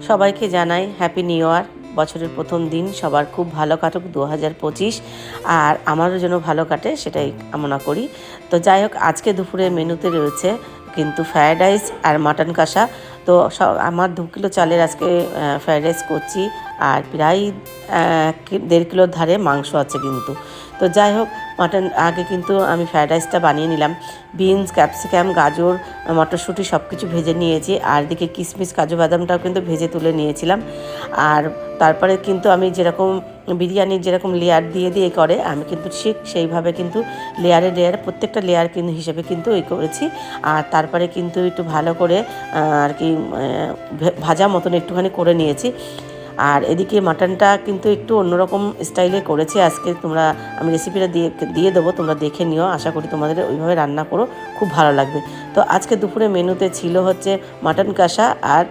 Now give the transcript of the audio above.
সবাইকে জানাই happy new year. বছরের প্রথম দিন সবার খুব ভালো কাটুক 2025, আর আমারও যেন ভালো কাটে সেটাই কামনা করি। তো যাই হোক, আজকে দুপুরে মেনুতে রয়েছে কিন্তু ফ্রায়েড রাইস আর মাটন কষা। তো আমার 2 কিলো চালের আজকে ফ্রায়েড রাইস করছি, আর প্রায় 1.5 কিলোর ধারে মাংস আছে কিন্তু। তো যাই হোক, মাটন আগে কিন্তু আমি ফ্রায়েড রাইসটা বানিয়ে নিলাম। বিনস, ক্যাপসিকাম, গাজর, মটরশুঁটি সব কিছু ভেজে নিয়েছি, আর দিকে কিশমিশ, কাজু বাদামটাও কিন্তু ভেজে তুলে নিয়েছিলাম। আর তারপরে কিন্তু আমি যেরকম বিরিয়ানির যেরকম লেয়ার দিয়ে দিয়ে করে, আমি কিন্তু ঠিক সেইভাবে কিন্তু লেয়ারে প্রত্যেকটা লেয়ার কিন্তু হিসেবে কিন্তু করেছি। আর তারপরে কিন্তু একটু ভালো করে আর কি ভাজা মতন একটুখানি করে নিয়েছি। আর এদিকে মাটনটা কিন্তু একটু অন্যরকম স্টাইলে করেছি আজকে। আমি রেসিপিটা দিয়ে দেবো, তোমরা দেখে নিও। আশা করি তোমাদের ওইভাবে রান্না করো, খুব ভালো লাগবে। তো আজকে দুপুরে মেনুতে ছিল হচ্ছে মাটন কষা আর